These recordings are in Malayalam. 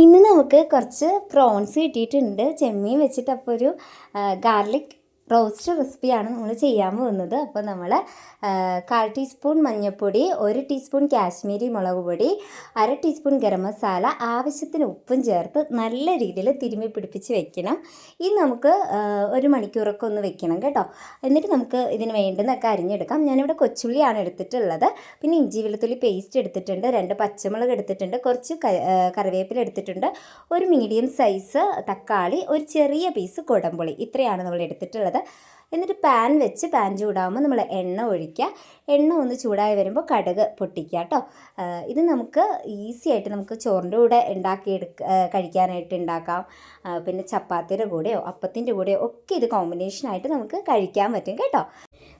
ഇന്ന് നമുക്ക് കുറച്ച് പ്രോൺസ് കിട്ടിയിട്ടുണ്ട്. ചെമ്മീൻ വെച്ചിട്ട് അപ്പോൾ ഒരു ഗാർലിക് റോസ്റ്റ് റെസിപ്പിയാണ് നമ്മൾ ചെയ്യാൻ പോകുന്നത്. അപ്പോൾ നമ്മൾ 1/4 ടീസ്പൂൺ മഞ്ഞൾപ്പൊടി, 1 ടീസ്പൂൺ കാശ്മീരി മുളക് പൊടി, 1/2 ടീസ്പൂൺ ഗരം മസാല, ആവശ്യത്തിന് ഉപ്പും ചേർത്ത് നല്ല രീതിയിൽ തിരുമ്മി പിടിപ്പിച്ച് വെക്കണം. ഇത് നമുക്ക് 1 മണിക്കൂറൊക്കെ ഒന്ന് വെക്കണം കേട്ടോ. എന്നിട്ട് നമുക്ക് ഇതിന് വേണ്ടുന്നൊക്കെ അരിഞ്ഞെടുക്കാം. ഞാനിവിടെ കൊച്ചുള്ളിയാണ് എടുത്തിട്ടുള്ളത്. പിന്നെ ഇഞ്ചി വെളുത്തുള്ളി പേസ്റ്റ് എടുത്തിട്ടുണ്ട്, 2 പച്ചമുളക് എടുത്തിട്ടുണ്ട്, കുറച്ച് കറിവേപ്പില എടുത്തിട്ടുണ്ട്, ഒരു മീഡിയം സൈസ് തക്കാളി, ഒരു ചെറിയ പീസ് കുടംപുളി. ഇത്രയാണ് നമ്മൾ എടുത്തിട്ടുള്ളത്. എന്നിട്ട് പാൻ വെച്ച് പാൻ ചൂടാകുമ്പോൾ നമ്മൾ എണ്ണ ഒഴിക്കുക. എണ്ണ ഒന്ന് ചൂടായി വരുമ്പോൾ കടുക് പൊട്ടിക്കുക കേട്ടോ. ഇത് നമുക്ക് ഈസി ആയിട്ട് നമുക്ക് ചോറിൻ്റെ കൂടെ കഴിക്കാനായിട്ട് ഉണ്ടാക്കാം. പിന്നെ ചപ്പാത്തിയുടെ കൂടെയോ അപ്പത്തിൻ്റെ കൂടെയോ ഒക്കെ ഇത് കോമ്പിനേഷനായിട്ട് നമുക്ക് കഴിക്കാൻ പറ്റും കേട്ടോ.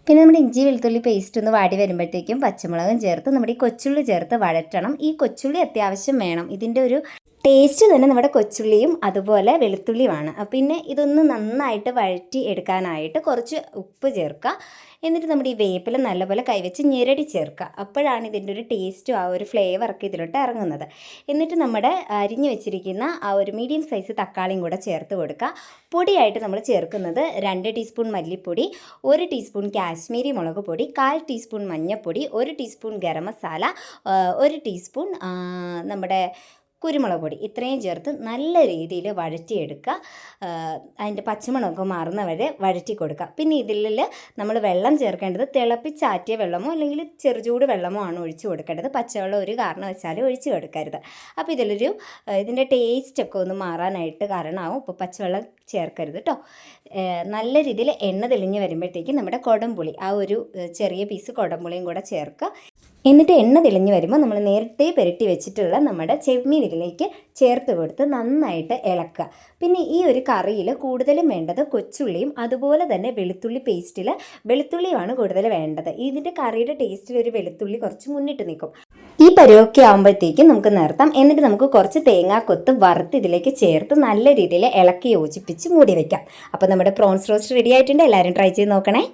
പിന്നെ നമ്മുടെ ഇഞ്ചി വെളുത്തുള്ളി പേസ്റ്റ് ഒന്ന് വാടി വരുമ്പോഴത്തേക്കും പച്ചമുളകും ചേർത്ത് നമ്മുടെ ഈ കൊച്ചുള്ളി ചേർത്ത് വഴറ്റണം. ഈ കൊച്ചുള്ളി അത്യാവശ്യം വേണം. ഇതിൻ്റെ ഒരു ടേസ്റ്റ് തന്നെ നമ്മുടെ കൊച്ചുള്ളിയും അതുപോലെ വെളുത്തുള്ളിയുമാണ്. പിന്നെ ഇതൊന്ന് നന്നായിട്ട് വഴറ്റി എടുക്കാനായിട്ട് കുറച്ച് ഉപ്പ് ചേർക്കുക. എന്നിട്ട് നമ്മുടെ ഈ വേപ്പില നല്ലപോലെ കൈവച്ച് ഞെരടി ചേർക്കുക. അപ്പോഴാണ് ഇതിൻ്റെ ഒരു ടേസ്റ്റും ആ ഒരു ഫ്ലേവറൊക്കെ ഇതിലോട്ട് ഇറങ്ങുന്നത്. എന്നിട്ട് നമ്മുടെ അരിഞ്ഞു വെച്ചിരിക്കുന്ന ആ ഒരു മീഡിയം സൈസ് തക്കാളിയും കൂടെ ചേർത്ത് കൊടുക്കുക. പൊടിയായിട്ട് നമ്മൾ ചേർക്കുന്നത് 2 ടീസ്പൂൺ മല്ലിപ്പൊടി, 1 ടീസ്പൂൺ കാശ്മീരി മുളക് പൊടി, 1/4 ടീസ്പൂൺ മഞ്ഞൾപ്പൊടി, 1 ടീസ്പൂൺ ഗരം മസാല, 1 ടീസ്പൂൺ നമ്മുടെ കുരുമുളക് പൊടി. ഇത്രയും ചേർത്ത് നല്ല രീതിയിൽ വഴറ്റിയെടുക്കുക. അതിൻ്റെ പച്ചമണമൊക്കെ മാറുന്ന വരെ വഴറ്റി കൊടുക്കുക. പിന്നെ ഇതിൽ നമ്മൾ വെള്ളം ചേർക്കേണ്ടത് തിളപ്പിച്ചാറ്റിയ വെള്ളമോ അല്ലെങ്കിൽ ചെറുചൂട് വെള്ളമോ ആണ് ഒഴിച്ച് കൊടുക്കേണ്ടത്. പച്ചവെള്ളം ഒരു കാരണവശാലും ഒഴിച്ച് കൊടുക്കരുത്. അപ്പോൾ ഇതിൻ്റെ ടേസ്റ്റൊക്കെ ഒന്ന് മാറാനായിട്ട് കാരണമാവും. ഇപ്പോൾ പച്ചവെള്ളം ചേർക്കരുത് കേട്ടോ. നല്ല രീതിയിൽ എണ്ണ തെളിഞ്ഞ് വരുമ്പോഴത്തേക്കും നമ്മുടെ കുടംപുളി, ആ ഒരു ചെറിയ പീസ് കുടംപുളിയും കൂടെ ചേർക്കുക. എന്നിട്ട് എണ്ണ തെളിഞ്ഞ് വരുമ്പോൾ നമ്മൾ നേരത്തെ പുരട്ടി വെച്ചിട്ടുള്ള നമ്മുടെ ചെമ്മീൻ ഇതിലേക്ക് ചേർത്ത് കൊടുത്ത് നന്നായിട്ട് ഇളക്കുക. പിന്നെ ഈ ഒരു കറിയിൽ കൂടുതലും വേണ്ടത് കൊച്ചുള്ളിയും അതുപോലെ തന്നെ വെളുത്തുള്ളി പേസ്റ്റിൽ വെളുത്തുള്ളിയുമാണ് കൂടുതൽ വേണ്ടത്. ഇതിൻ്റെ കറിയുടെ ടേസ്റ്റിൽ ഒരു വെളുത്തുള്ളി കുറച്ച് മുന്നിട്ട് നിൽക്കും. ഈ പരുവൊക്കെ ആകുമ്പോഴത്തേക്കും നമുക്ക് നിർത്താം. എന്നിട്ട് നമുക്ക് കുറച്ച് തേങ്ങാക്കൊത്ത് വറുത്ത് ഇതിലേക്ക് ചേർത്ത് നല്ല രീതിയിൽ ഇളക്കി യോജിപ്പിച്ച് മൂടി വയ്ക്കാം. അപ്പോൾ നമ്മുടെ പ്രോൺസ് റോസ്റ്റ് റെഡി ആയിട്ടുണ്ട്. എല്ലാവരും ട്രൈ ചെയ്ത് നോക്കണേ.